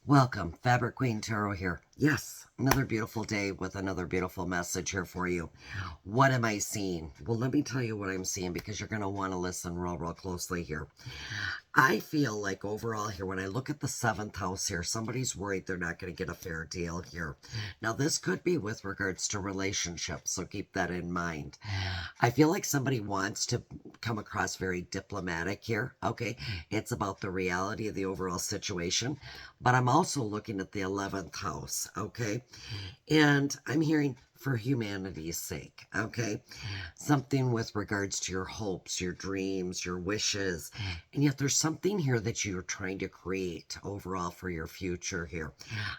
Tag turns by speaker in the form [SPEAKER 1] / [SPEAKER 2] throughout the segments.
[SPEAKER 1] Welcome, Fabric Queen Tarot here. Yes, another beautiful day with another beautiful message here for you. What am I seeing? Well, let me tell you what I'm seeing because you're going to want to listen real closely here. I feel like overall here, when I look at the seventh house here, somebody's worried they're not going to get a fair deal here. Now, this could be with regards to relationships, so keep that in mind. I feel like somebody wants to come across very diplomatic here. Okay, it's about the reality of the overall situation, but I'm also looking at the 11th house. Okay, and I'm hearing for humanity's sake. Okay, something with regards to your hopes, your dreams, your wishes, and yet there's something here that you're trying to create overall for your future here.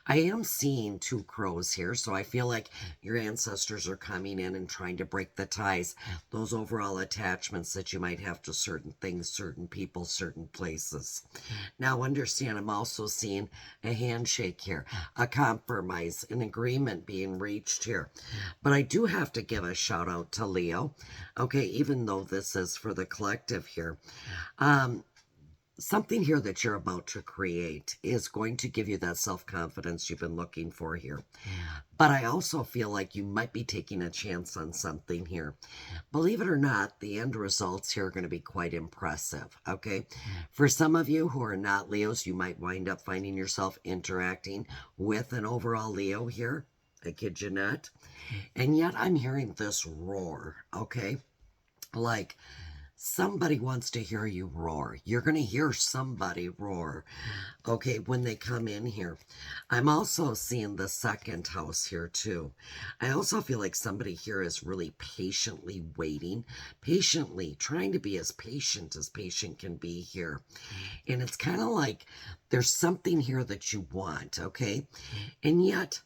[SPEAKER 1] I am seeing two crows here, so I feel like your ancestors are coming in and trying to break the ties, those overall attachments that you might have to certain things, certain people, certain places. Now, understand, I'm also seeing a handshake here, a compromise, an agreement being reached here. But I do have to give a shout out to Leo, okay, even though this is for the collective here. Um, Something here that you're about to create is going to give you that self-confidence you've been looking for here. But I also feel like you might be taking a chance on something here. Believe it or not, the end results here are going to be quite impressive, okay? For some of you who are not Leos, you might wind up finding yourself interacting with an overall Leo here. I kid you not. And yet I'm hearing this roar, okay? Like somebody wants to hear you roar. You're going to hear somebody roar, okay, when they come in here. I'm also seeing the second house here too. I also feel like somebody here is really patiently waiting, patiently trying to be as patient can be here. And it's kind of like there's something here that you want, okay? And yet,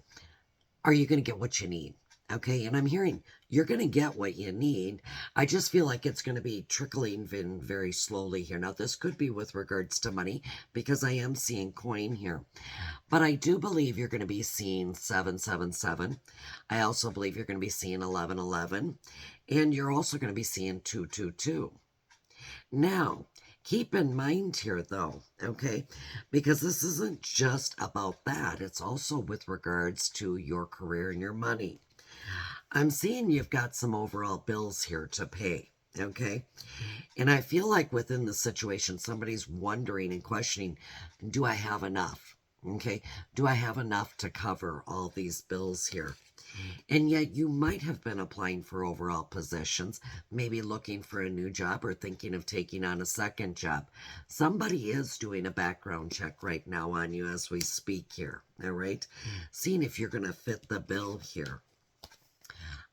[SPEAKER 1] are you going to get what you need? Okay, and I'm hearing you're going to get what you need. I just feel like it's going to be trickling in very slowly here. Now, this could be with regards to money because I am seeing coin here. But I do believe you're going to be seeing 777. I also believe you're going to be seeing 1111. And you're also going to be seeing 222. Now, keep in mind here, though, okay, because this isn't just about that, it's also with regards to your career and your money. I'm seeing you've got some overall bills here to pay, okay? And I feel like within the situation, somebody's wondering and questioning, do I have enough? Okay, do I have enough to cover all these bills here? And yet you might have been applying for overall positions, maybe looking for a new job or thinking of taking on a second job. Somebody is doing a background check right now on you as we speak here, all right? Seeing if you're going to fit the bill here.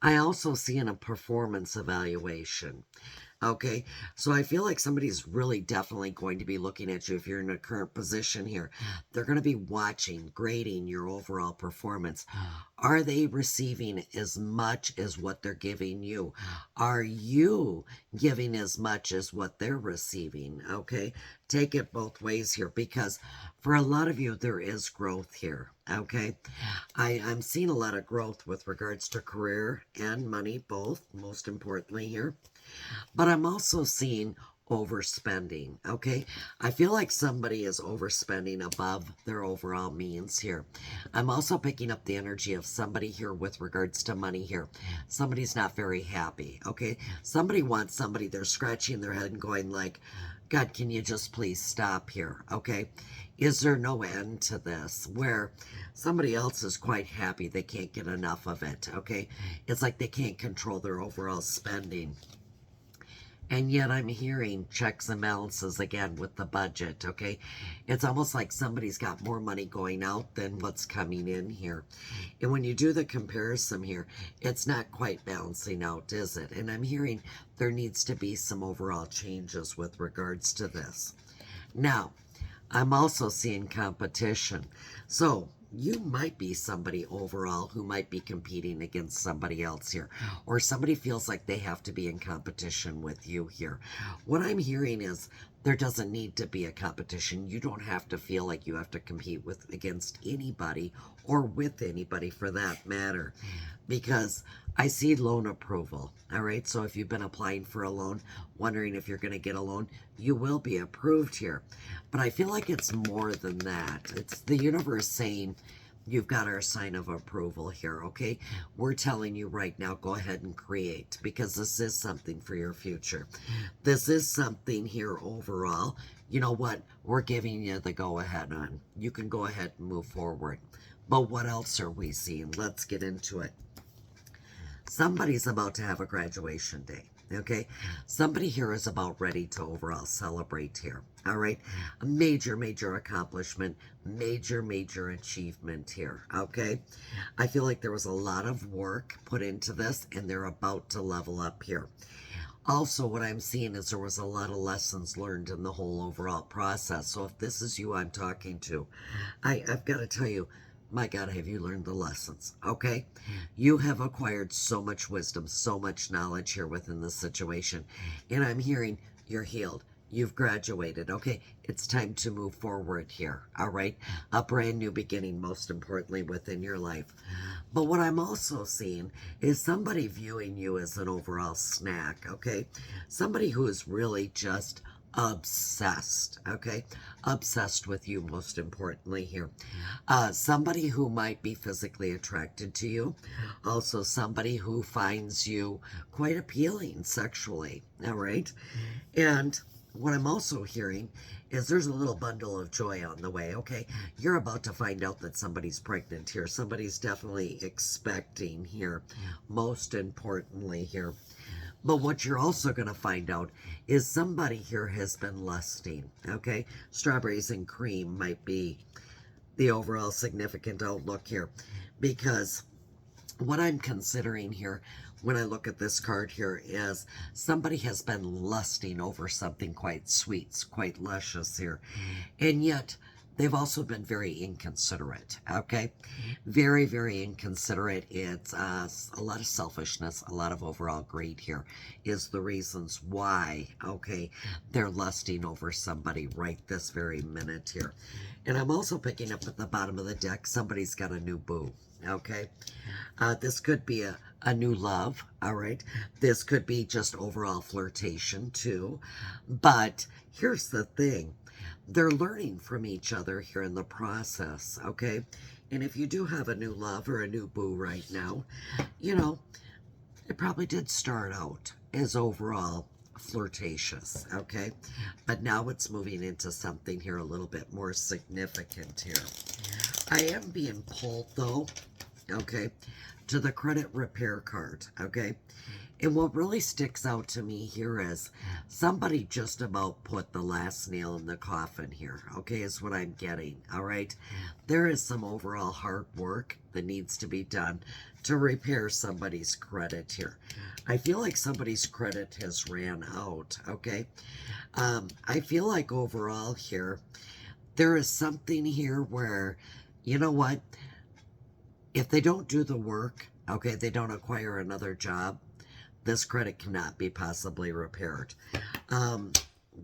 [SPEAKER 1] I also see in a performance evaluation. Okay, so I feel like somebody's really definitely going to be looking at you if you're in a current position here. They're going to be watching, grading your overall performance. Are they receiving as much as what they're giving you? Are you giving as much as what they're receiving? Okay, take it both ways here because for a lot of you, there is growth here. Okay, I'm seeing a lot of growth with regards to career and money, both, most importantly here. But I'm also seeing overspending, okay? I feel like somebody is overspending above their overall means here. I'm also picking up the energy of somebody here with regards to money here. Somebody's not very happy, okay? Somebody wants somebody, they're scratching their head and going like, God, can you just please stop here, okay? Is there no end to this where somebody else is quite happy they can't get enough of it, okay? It's like they can't control their overall spending. And yet I'm hearing checks and balances again with the budget, okay? It's almost like somebody's got more money going out than what's coming in here. And when you do the comparison here, it's not quite balancing out, is it? And I'm hearing there needs to be some overall changes with regards to this. Now, I'm also seeing competition. So you might be somebody overall who might be competing against somebody else here, or somebody feels like they have to be in competition with you here. What I'm hearing is There doesn't need to be a competition. You don't have to feel like you have to compete with against anybody or with anybody for that matter, because I see loan approval. All right. So if you've been applying for a loan, wondering if you're going to get a loan, you will be approved here. But I feel like it's more than that. It's the universe saying, you've got our sign of approval here, okay? We're telling you right now, go ahead and create, because this is something for your future. This is something here overall. You know what? We're giving you the go ahead on. You can go ahead and move forward. But what else are we seeing? Let's get into it. Somebody's about to have a graduation day. Okay, somebody here is about ready to overall celebrate here. All right, a major accomplishment, major achievement here. Okay, I feel like there was a lot of work put into this, and they're about to level up here. Also, what I'm seeing is there was a lot of lessons learned in the whole overall process. So if this is you I'm talking to, I've got to tell you, my God, have you learned the lessons? Okay? You have acquired so much wisdom, so much knowledge here within this situation. And I'm hearing you're healed. You've graduated. Okay? It's time to move forward here. All right? A brand new beginning, most importantly, within your life. But what I'm also seeing is somebody viewing you as an overall snack. Okay? Somebody who is really just obsessed, okay? Obsessed with you, most importantly here. Somebody who might be physically attracted to you. Also somebody who finds you quite appealing sexually, all right? And what I'm also hearing is there's a little bundle of joy on the way, okay? You're about to find out that somebody's pregnant here. Somebody's definitely expecting here, most importantly here. But what you're also going to find out is somebody here has been lusting, okay? Strawberries and cream might be the overall significant outlook here, because what I'm considering here when I look at this card here is somebody has been lusting over something quite sweet, quite luscious here. And yet they've also been very inconsiderate, okay? Very inconsiderate. It's a lot of selfishness, a lot of overall greed here is the reasons why, okay, they're lusting over somebody right this very minute here. And I'm also picking up at the bottom of the deck, somebody's got a new boo, okay? This could be a new love, all right? This could be just overall flirtation too. But here's the thing. They're learning from each other here in the process, okay? And if you do have a new love or a new boo right now, you know, it probably did start out as overall flirtatious, okay? But now it's moving into something here a little bit more significant here. I am being pulled, though, okay, to the credit repair card, okay? And what really sticks out to me here is somebody just about put the last nail in the coffin here, okay, is what I'm getting, all right? There is some overall hard work that needs to be done to repair somebody's credit here. I feel like somebody's credit has ran out, okay? I feel like overall here, there is something here where, you know what? If they don't do the work, okay, they don't acquire another job, this credit cannot be possibly repaired.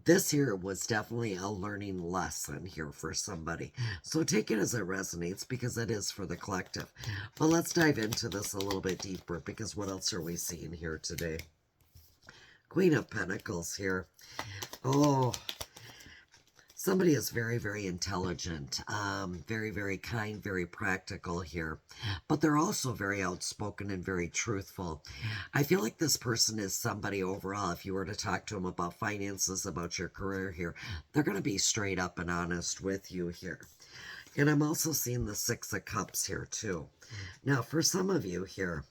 [SPEAKER 1] This here was definitely a learning lesson here for somebody. So take it as it resonates, because it is for the collective. But let's dive into this a little bit deeper, because what else are we seeing here today? Queen of Pentacles here. Oh, somebody is very intelligent, very kind, very practical here. But they're also very outspoken and very truthful. I feel like this person is somebody overall, if you were to talk to them about finances, about your career here, they're going to be straight up and honest with you here. And I'm also seeing the Six of Cups here too. Now, for some of you here,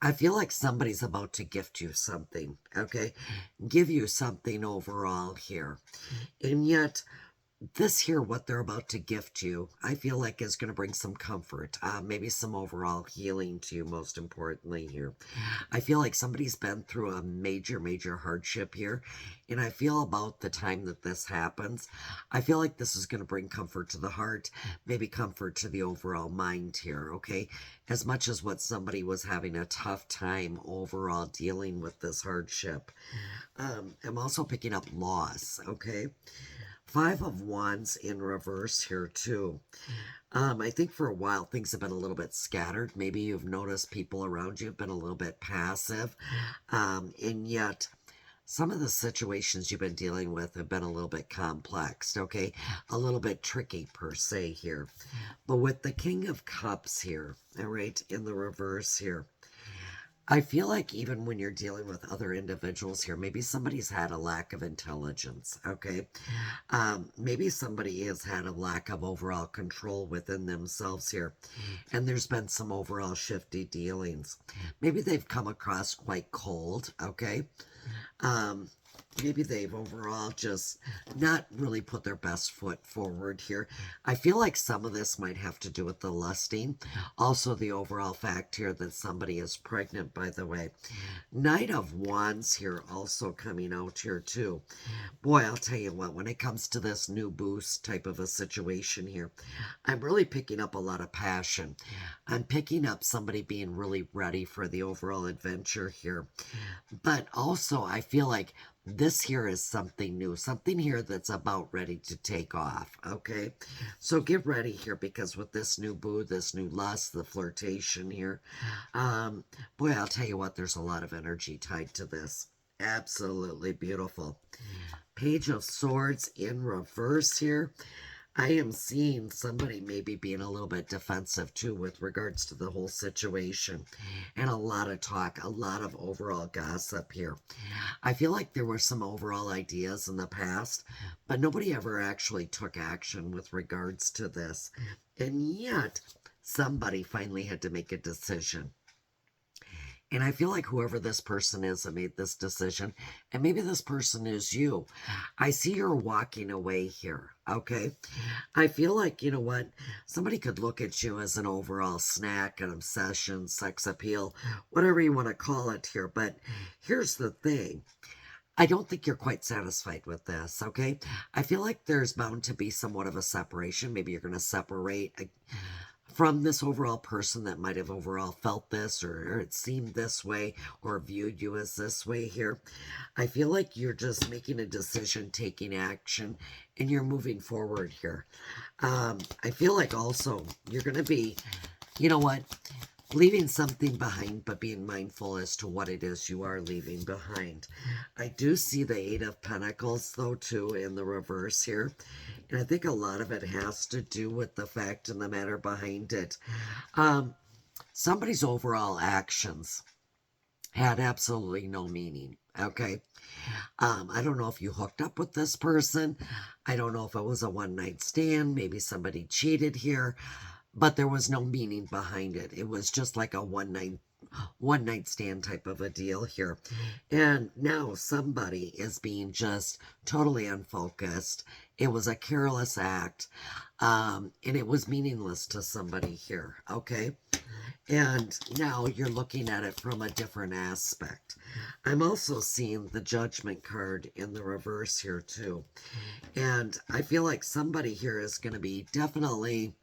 [SPEAKER 1] I feel like somebody's about to gift you something, okay? Give you something overall here. And yet, this here, what they're about to gift you, I feel like is going to bring some comfort, maybe some overall healing to you, most importantly here. I feel like somebody's been through a major, major hardship here. And I feel about the time that this happens, I feel like this is going to bring comfort to the heart, maybe comfort to the overall mind here, okay? As much as what somebody was having a tough time overall dealing with this hardship. I'm also picking up loss, okay? Five of Wands in reverse here too. I think for a while things have been a little bit scattered. Maybe you've noticed people around you have been a little bit passive. And yet some of the situations you've been dealing with have been a little bit complex, okay? A little bit tricky per se here. But with the King of Cups here, all right, in the reverse here, I feel like even when you're dealing with other individuals here, maybe somebody's had a lack of intelligence, okay? Maybe somebody has had a lack of overall control within themselves here, and there's been some overall shifty dealings. Maybe they've come across quite cold, okay? Um, Maybe they've overall just not really put their best foot forward here. I feel like some of this might have to do with the lusting. Also, the overall fact here that somebody is pregnant, by the way. Knight of Wands here also coming out here too. Boy, I'll tell you what, when it comes to this new boost type of a situation here, I'm really picking up a lot of passion. I'm picking up somebody being really ready for the overall adventure here. But also, I feel like this here is something new, something here that's about ready to take off, okay? So get ready here because with this new boo, this new lust, the flirtation here, boy, I'll tell you what, there's a lot of energy tied to this. Absolutely beautiful. Page of Swords in reverse here. I am seeing somebody maybe being a little bit defensive too with regards to the whole situation. And a lot of talk, a lot of overall gossip here. I feel like there were some overall ideas in the past, but nobody ever actually took action with regards to this. And yet, somebody finally had to make a decision. And I feel like whoever this person is that made this decision, and maybe this person is you, I see you're walking away here, okay? I feel like, you know what? Somebody could look at you as an overall snack, an obsession, sex appeal, whatever you want to call it here. But here's the thing. I don't think you're quite satisfied with this, okay? I feel like there's bound to be somewhat of a separation. Maybe you're going to separate from this overall person that might have overall felt this or it seemed this way or viewed you as this way here. I feel like you're just making a decision, taking action, and you're moving forward here. I feel like also you're going to be, you know what, leaving something behind, but being mindful as to what it is you are leaving behind. I do see the Eight of Pentacles, though, too, in the reverse here. And I think a lot of it has to do with the fact and the matter behind it. Somebody's overall actions had absolutely no meaning, okay? I don't know if you hooked up with this person. I don't know if it was a one-night stand. Maybe somebody cheated here. But there was no meaning behind it. It was just like a one night stand type of a deal here. And now somebody is being just totally unfocused. It was a careless act. And it was meaningless to somebody here. Okay. And now you're looking at it from a different aspect. I'm also seeing the Judgment card in the reverse here too. And I feel like somebody here is going to be definitely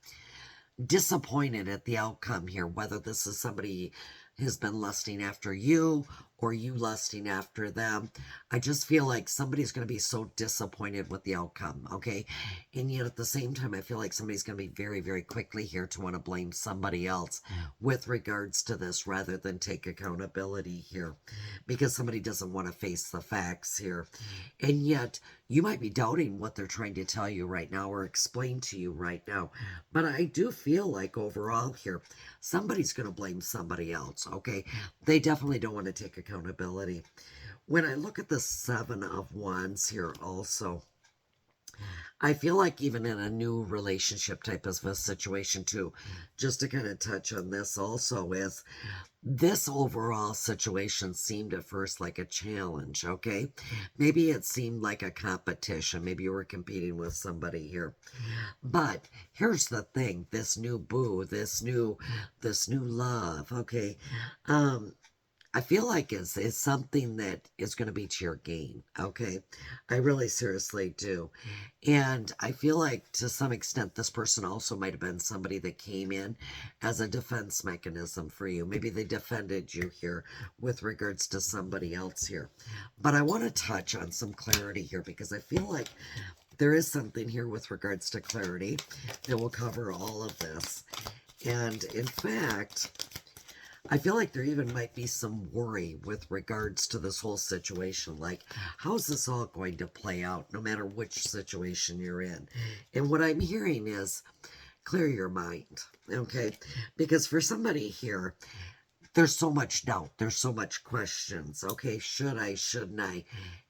[SPEAKER 1] disappointed at the outcome here, whether this is somebody has been lusting after you or you lusting after them. I just feel like somebody's going to be so disappointed with the outcome, okay? And yet at the same time, I feel like somebody's going to be very, very quickly here to want to blame somebody else with regards to this rather than take accountability here because somebody doesn't want to face the facts here. And yet you might be doubting what they're trying to tell you right now or explain to you right now. But I do feel like overall here, somebody's going to blame somebody else, okay? They definitely don't want to take accountability. When I look at the Seven of Wands here also, I feel like even in a new relationship type of a situation too, just to kind of touch on this also is this overall situation seemed at first like a challenge, okay? Maybe it seemed like a competition. Maybe you were competing with somebody here. But here's the thing, this new boo, this new love, okay? Um I feel like is something that is going to be to your gain, okay? I really seriously do. And I feel like to some extent, this person also might have been somebody that came in as a defense mechanism for you. Maybe they defended you here with regards to somebody else here. But I want to touch on some clarity here because I feel like there is something here with regards to clarity that will cover all of this. And in fact, I feel like there even might be some worry with regards to this whole situation. Like, how's this all going to play out, no matter which situation you're in? And what I'm hearing is clear your mind, okay? Because for somebody here, there's so much doubt, there's so much questions. Okay, should I, shouldn't I?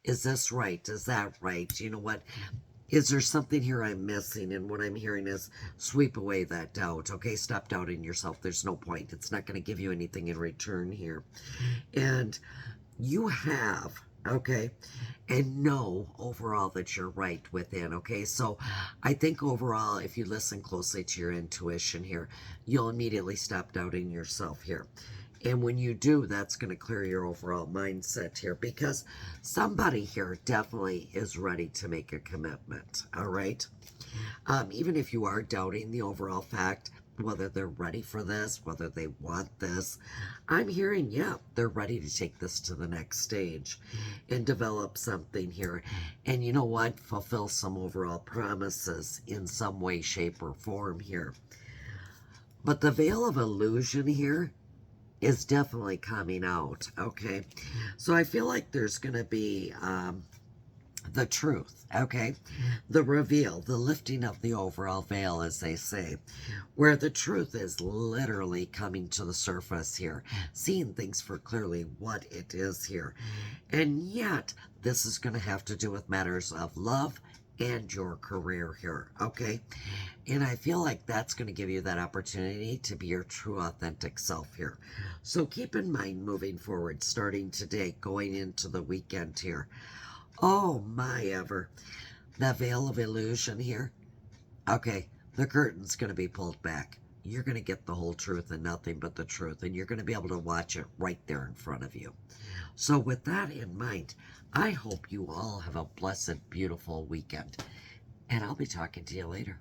[SPEAKER 1] Is this right? Is that right? You know what? Is there something here I'm missing? And what I'm hearing is sweep away that doubt. Okay, stop doubting yourself. There's no point. It's not going to give you anything in return here. And you have, okay, and know overall that you're right within. Okay, so I think overall, if you listen closely to your intuition here, you'll immediately stop doubting yourself here. And when you do, that's going to clear your overall mindset here because somebody here definitely is ready to make a commitment. All right. Even if you are doubting the overall fact, whether they're ready for this, whether they want this, I'm hearing, yeah, they're ready to take this to the next stage and develop something here. And you know what? Fulfill some overall promises in some way, shape, or form here. But the veil of illusion here is definitely coming out, okay? So I feel like there's going to be the truth, okay? The reveal, the lifting of the overall veil, as they say, where the truth is literally coming to the surface here, seeing things for clearly what it is here. And yet, this is going to have to do with matters of love and your career here, okay? And I feel like that's going to give you that opportunity to be your true, authentic self here. So keep in mind moving forward, starting today, going into the weekend here. Oh my ever. That veil of illusion here. Okay, the curtain's going to be pulled back. You're going to get the whole truth and nothing but the truth, and you're going to be able to watch it right there in front of you. So, with that in mind, I hope you all have a blessed, beautiful weekend, and I'll be talking to you later.